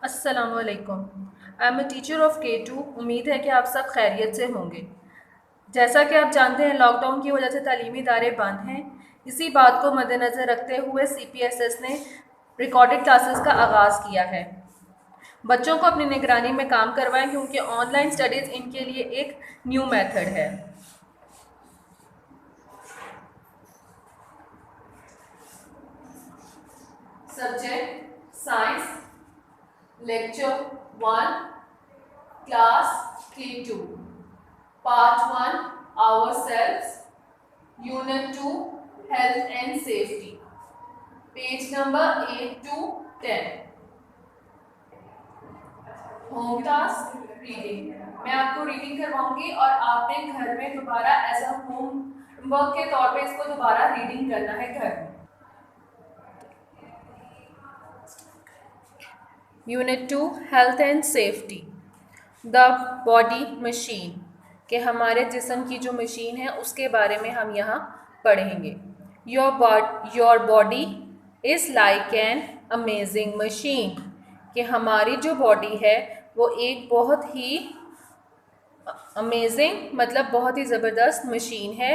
अस्सलामुअलैकुम। I am a teacher of K2। उम्मीद है कि आप सब खैरियत से होंगे। जैसा कि आप जानते हैं, लॉकडाउन की वजह से तालीमी इदारे बंद हैं। इसी बात को मद्देनज़र रखते हुए CPSS ने रिकॉर्डेड क्लासेस का आगाज़ किया है। बच्चों को अपनी निगरानी में काम करवाएं क्योंकि ऑनलाइन स्टडीज़ इनके लिए एक न्यू मेथड है। Subject science, lecture 1, class K2, Part 1 Ourselves, Unit 2 Health and Safety, page number 8 to 10। Home task reading. मैं आपको रीडिंग करवाऊंगी और आपने घर में दोबारा एज अ होम वर्क के तौर पे इसको दोबारा रीडिंग करना है घर में। Unit 2 health and safety. The body machine, कि हमारे जिस्म की जो मशीन है उसके बारे में हम यहाँ पढ़ेंगे। Your body is like an amazing machine, कि हमारी जो बॉडी है वो एक बहुत ही अमेजिंग मतलब बहुत ही ज़बरदस्त मशीन है।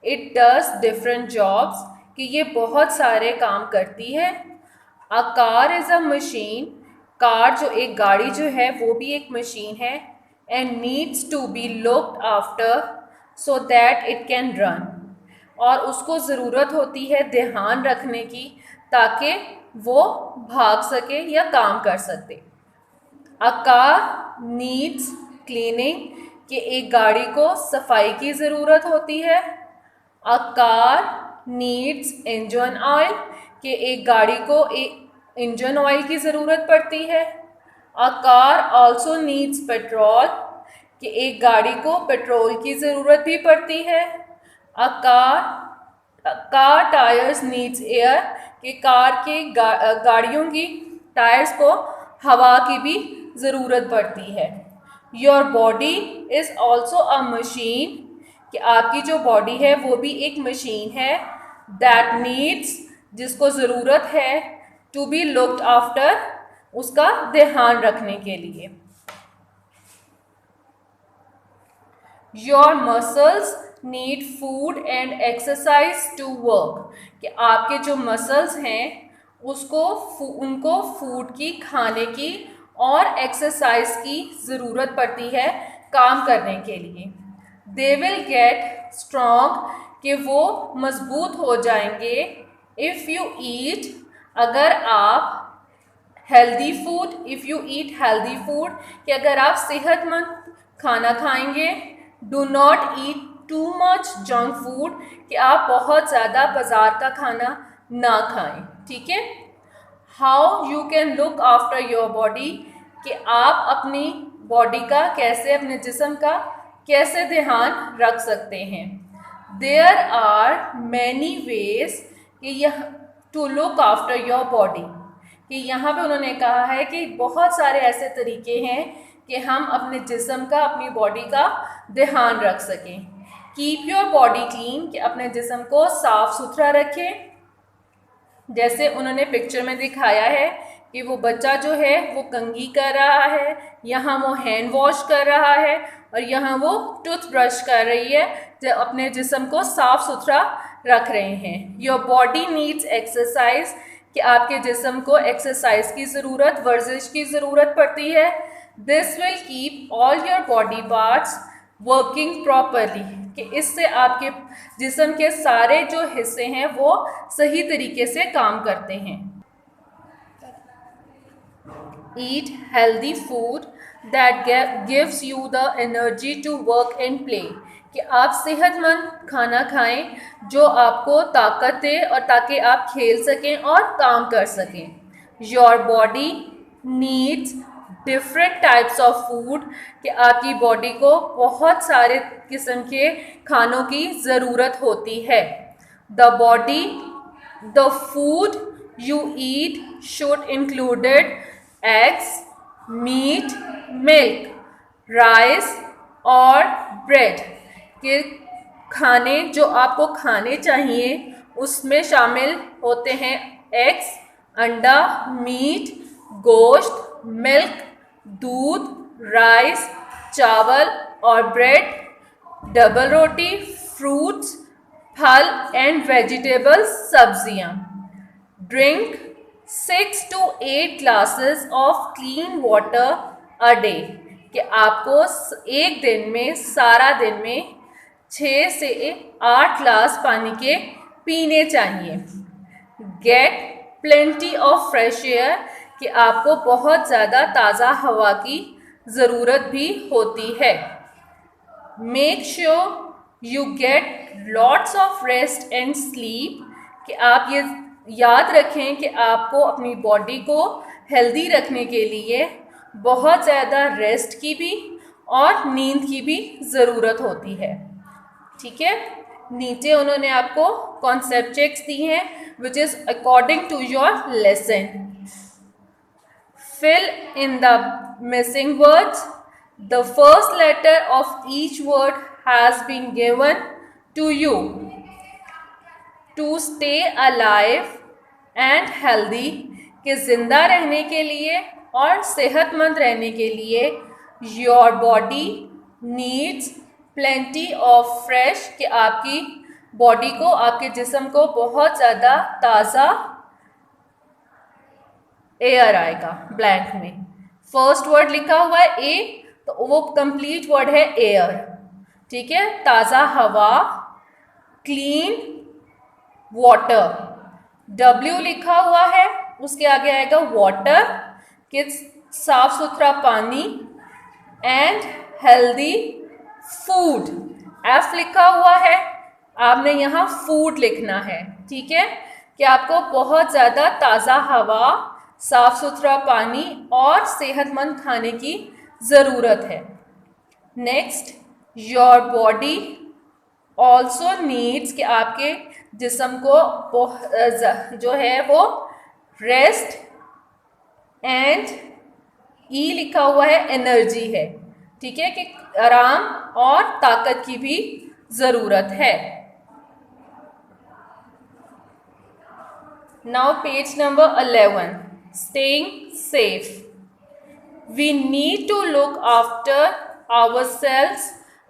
इट डज़ डिफरेंट जॉब्स, कि ये बहुत सारे काम करती है। A car is a machine, car जो एक गाड़ी जो है वो भी एक मशीन है। And needs to be looked after so that it can run, और उसको ज़रूरत होती है ध्यान रखने की ताकि वो भाग सके या काम कर सके। अ कार नीड्स क्लीनिंग, कि एक गाड़ी को सफाई की ज़रूरत होती है। A car needs engine oil, कि एक गाड़ी को एक इंजन ऑयल की ज़रूरत पड़ती है। A car also needs petrol, कि एक गाड़ी को पेट्रोल की ज़रूरत भी पड़ती है। A car tyres needs air, कि कार के गाड़ियों की टायर्स को हवा की भी ज़रूरत पड़ती है। Your body is also a machine, कि आपकी जो बॉडी है वो भी एक मशीन है। दैट नीड्स, जिसको ज़रूरत है टू बी लुक्ड आफ्टर, उसका ध्यान रखने के लिए। Your muscles need food and exercise to work, कि आपके जो मसल्स हैं उनको फूड की, खाने की और एक्सरसाइज की ज़रूरत पड़ती है काम करने के लिए। दे विल गेट स्ट्रॉन्ग, कि वो मजबूत हो जाएंगे। इफ़ यू ईट, अगर आप healthy food, if you eat healthy food, कि अगर आप सेहतमंद खाना खाएंगे। Do not eat too much junk food, कि आप बहुत ज़्यादा बाज़ार का खाना ना खाएं। ठीक है। How you can look after your body, कि आप अपनी बॉडी का कैसे, अपने जिस्म का कैसे ध्यान रख सकते हैं। देयर आर मैनी वेज, कि यह to look after your body, कि यहाँ पे उन्होंने कहा है कि बहुत सारे ऐसे तरीके हैं कि हम अपने जिस्म का, अपनी बॉडी का ध्यान रख सकें। कीप योर बॉडी क्लीन, कि अपने जिस्म को साफ सुथरा रखें। जैसे उन्होंने पिक्चर में दिखाया है कि वो बच्चा जो है वो कंघी कर रहा है, यहाँ वो हैंड वॉश कर रहा है और यहाँ वो टूथब्रश कर रही है, जो अपने जिस्म को साफ सुथरा रख रहे हैं। योर बॉडी नीड्स एक्सरसाइज, कि आपके जिस्म को एक्सरसाइज की ज़रूरत, वर्जिश की ज़रूरत पड़ती है। This will keep all your body parts working properly, कि इससे आपके जिस्म के सारे जो हिस्से हैं वो सही तरीके से काम करते हैं। Eat healthy food that gives you the energy to work and play, कि आप सेहतमंद खाना खाएं जो आपको ताकत दे और ताकि आप खेल सकें और काम कर सकें। Your body needs different types of food, कि आपकी बॉडी को बहुत सारे किस्म के खानों की ज़रूरत होती है। The food you eat should included eggs, meat, milk, rice और ब्रेड, के खाने जो आपको खाने चाहिए उसमें शामिल होते हैं एग्स, अंडा, मीट, गोश्त, मिल्क, दूध, राइस, चावल और ब्रेड, डबल रोटी, फ्रूट्स, फल एंड वेजिटेबल्स, सब्जियां। Drink 6 to 8 glasses of clean water a day, कि आपको एक दिन में, सारा दिन में 6 से 8 ग्लास पानी के पीने चाहिए। Get plenty of fresh air, कि आपको बहुत ज़्यादा ताज़ा हवा की ज़रूरत भी होती है। Make sure you get lots of rest and sleep, कि आप ये याद रखें कि आपको अपनी बॉडी को हेल्दी रखने के लिए बहुत ज़्यादा रेस्ट की भी और नींद की भी ज़रूरत होती है। ठीक है, नीचे उन्होंने आपको कॉन्सेप्ट चेक्स दी हैं which is according to your lesson. Fill in the missing words. The first letter of each word has been given to you. To stay alive and healthy, कि जिंदा रहने के लिए और सेहतमंद रहने के लिए your body needs plenty of fresh, कि आपकी बॉडी को, आपके जिस्म को बहुत ज़्यादा ताज़ा एयर आएगा। ब्लैंक में फर्स्ट वर्ड लिखा हुआ है ए, तो वो कंप्लीट वर्ड है एयर। ठीक है, ताज़ा हवा, क्लीन वाटर। डब्ल्यू लिखा हुआ है, उसके आगे आएगा वाटर, कि साफ सुथरा पानी, एंड हेल्दी फूड। एफ लिखा हुआ है, आपने यहाँ फूड लिखना है। ठीक है, कि आपको बहुत ज़्यादा ताज़ा हवा, साफ सुथरा पानी और सेहतमंद खाने की ज़रूरत है। Next, your body also needs, कि आपके जिस्म को जो है वो रेस्ट, एंड ई लिखा हुआ है एनर्जी है। ठीक है, कि आराम और ताकत की भी ज़रूरत है। Now page number 11, staying safe. We need to look after ourselves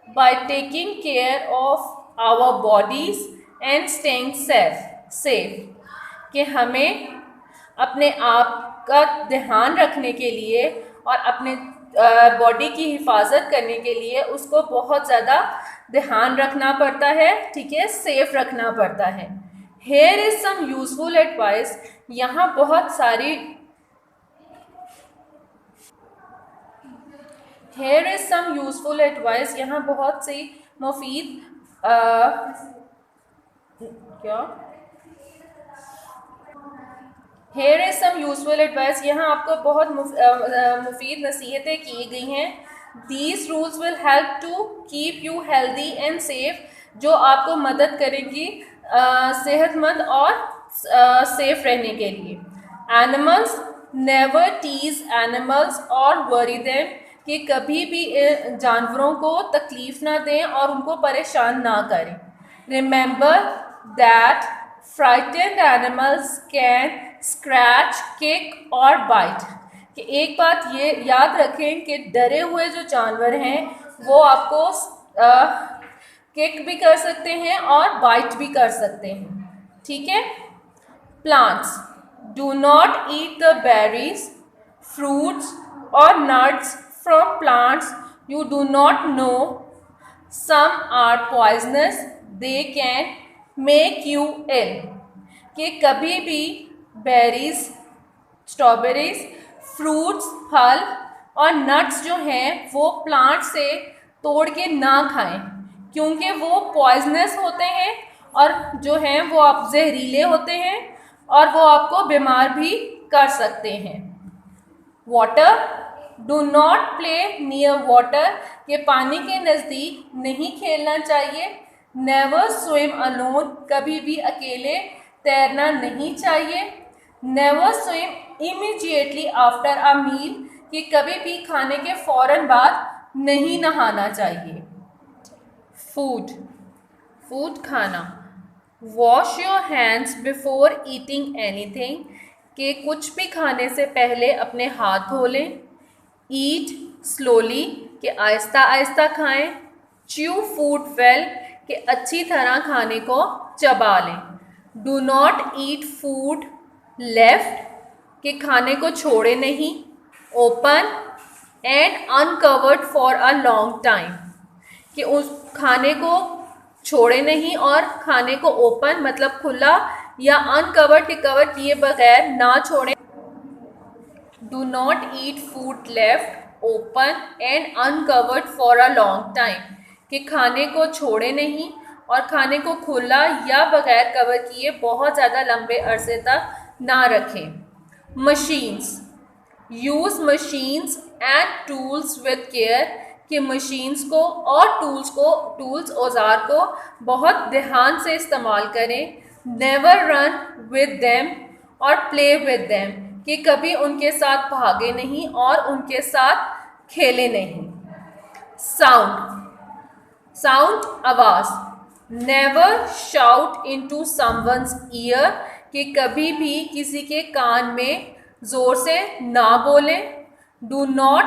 by taking care of our bodies and staying safe. कि हमें अपने आप का ध्यान रखने के लिए और अपने बॉडी की हिफाजत करने के लिए उसको बहुत ज़्यादा ध्यान रखना पड़ता है। ठीक है, सेफ रखना पड़ता है। Here is some useful advice. यहाँ बहुत सारी Here is some useful advice. यहाँ बहुत सी मुफीद क्या Here is some useful advice. यहाँ आपको बहुत मुफीद नसीहतें की गई हैं। These rules will help to keep you healthy and safe, जो आपको मदद करेगी सेहतमंद और सेफ रहने के लिए। Animals, never tease animals or worry them, कि कभी भी जानवरों को तकलीफ ना दें और उनको परेशान ना करें। Remember that frightened animals can scratch, kick और bite, कि एक बात ये याद रखें कि डरे हुए जो जानवर हैं वो आपको किक भी कर सकते हैं और बाइट भी कर सकते हैं। ठीक है, plants, do not eat the berries, fruits और nuts from plants you do not know, some are poisonous, they can make you ill, कि कभी भी बेरीज, स्ट्रॉबेरीज, फ्रूट्स, फल और नट्स जो हैं वो प्लांट से तोड़ के ना खाएं, क्योंकि वो पॉइजनस होते हैं और जो हैं वो आप जहरीले होते हैं और वो आपको बीमार भी कर सकते हैं। Water, do not play near water, कि पानी के नज़दीक नहीं खेलना चाहिए। नेवर स्विम अलोन, कभी भी अकेले तैरना नहीं चाहिए। Never swim immediately after a meal, कि कभी भी खाने के फ़ौरन बाद नहीं नहाना चाहिए। फूड खाना, wash your hands before eating anything, कि कुछ भी खाने से पहले अपने हाथ धो लें। ईट स्लोली कि आहिस्ता आहिस्ता खाएं। च्यू फूड वेल कि अच्छी तरह खाने को चबा लें। Do not eat food left कि खाने को छोड़े नहीं। Open and uncovered for a long time कि उस खाने को छोड़े नहीं और खाने को ओपन मतलब खुला या अनकवर्ड के कवर किए बगैर ना छोड़ें। Do not eat food left open and uncovered for a long time कि खाने को छोड़े नहीं और खाने को खुला या बगैर कवर किए बहुत ज़्यादा लंबे अरसे तक ना रखें। Machines use machines and tools with care कि मशीन्स को और टूल्स औजार को बहुत ध्यान से इस्तेमाल करें। नेवर रन विद देम और प्ले विद देम कि कभी उनके साथ भागे नहीं और उनके साथ खेले नहीं। साउंड आवाज़ never shout into someone's year कि कभी भी किसी के कान में ज़ोर से ना बोलें। डू नॉट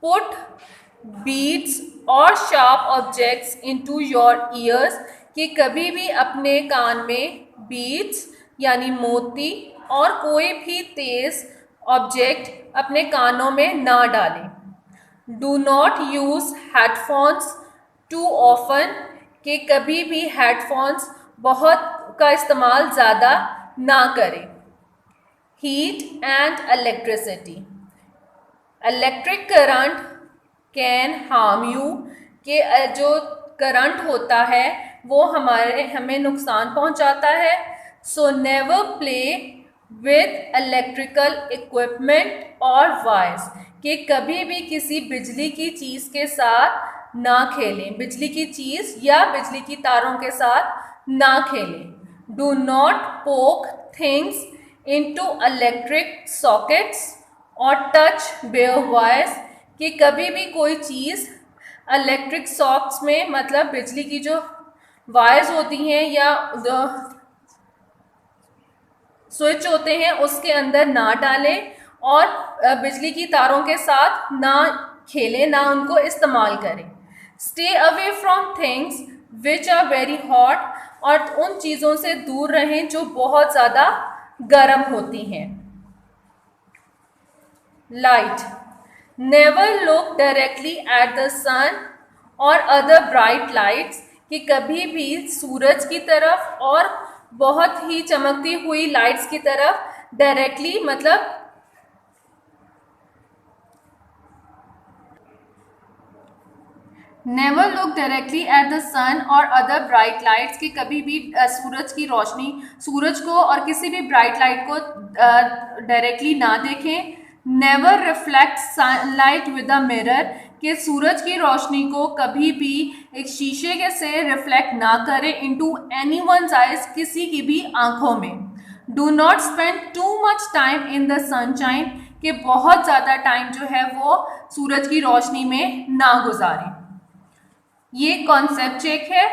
पुट बीड्स और sharp objects into your ears कि कभी भी अपने कान में बीड्स यानी मोती और कोई भी तेज़ ऑब्जेक्ट अपने कानों में ना डालें। Do not use headphones too often कि कभी भी हेडफोन्स बहुत का इस्तेमाल ज़्यादा ना करें। Heat and electricity electric current can harm you कि जो करंट होता है वो हमें नुकसान पहुंचाता है। So never play with electrical equipment और वायर्स कि कभी भी किसी बिजली की चीज़ के साथ ना खेलें, बिजली की चीज़ या बिजली की तारों के साथ ना खेलें। डू नॉट पोक थिंग्स इनटू इलेक्ट्रिक सॉकेट्स और टच बेयर वायर्स कि कभी भी कोई चीज़ इलेक्ट्रिक सॉकेट्स में मतलब बिजली की जो वायर्स होती हैं या स्विच होते हैं उसके अंदर ना डालें और बिजली की तारों के साथ ना खेलें, ना उनको इस्तेमाल करें। Stay away from things which are very hot और उन चीज़ों से दूर रहें जो बहुत ज़्यादा गर्म होती हैं। Light never look directly at the sun और अदर ब्राइट लाइट्स कि कभी भी सूरज की तरफ और बहुत ही चमकती हुई लाइट्स की तरफ डायरेक्टली मतलब never look directly at the sun और अदर ब्राइट लाइट्स कि कभी भी सूरज की रोशनी सूरज को और किसी भी ब्राइट लाइट को डायरेक्टली ना देखें। Never reflect sunlight with a mirror कि सूरज की रोशनी को कभी भी एक शीशे के से रिफ्लेक्ट ना करें इनटू एनीवन्स आइज किसी की भी आंखों में। Do not spend too much time in the sunshine कि बहुत ज़्यादा टाइम जो है वो सूरज की रोशनी में ना गुजारें। ये कॉन्सेप्ट चेक है,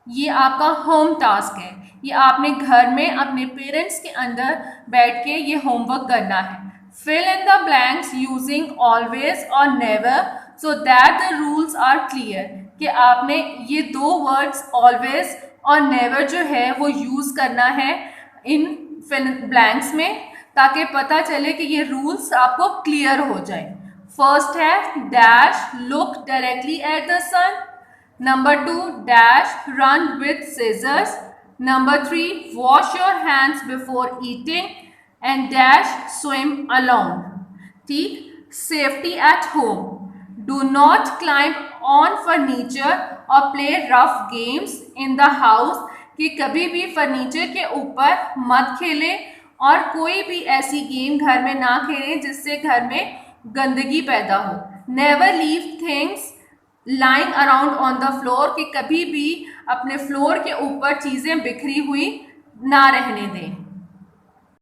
ये आपका होम टास्क है, ये आपने घर में अपने पेरेंट्स के अंदर बैठ के ये होमवर्क करना है। Fill in the blanks using always और never so that the rules are clear कि आपने ये दो वर्ड्स ऑलवेज और नेवर जो है वो यूज़ करना है इन ब्लैंक्स में ताकि पता चले कि ये रूल्स आपको क्लियर हो जाए। फर्स्ट है dash look directly at the sun. Number 2 dash run with scissors. Number 3 wash your hands before eating and dash swim alone. ठीक safety at home. Do not climb on furniture or play rough games in the house कि कभी भी furniture के ऊपर मत खेलें और कोई भी ऐसी गेम घर में ना खेलें जिससे घर में गंदगी पैदा हो। Never leave things lying around on the floor कि कभी भी अपने फ्लोर के ऊपर चीज़ें बिखरी हुई ना रहने दें।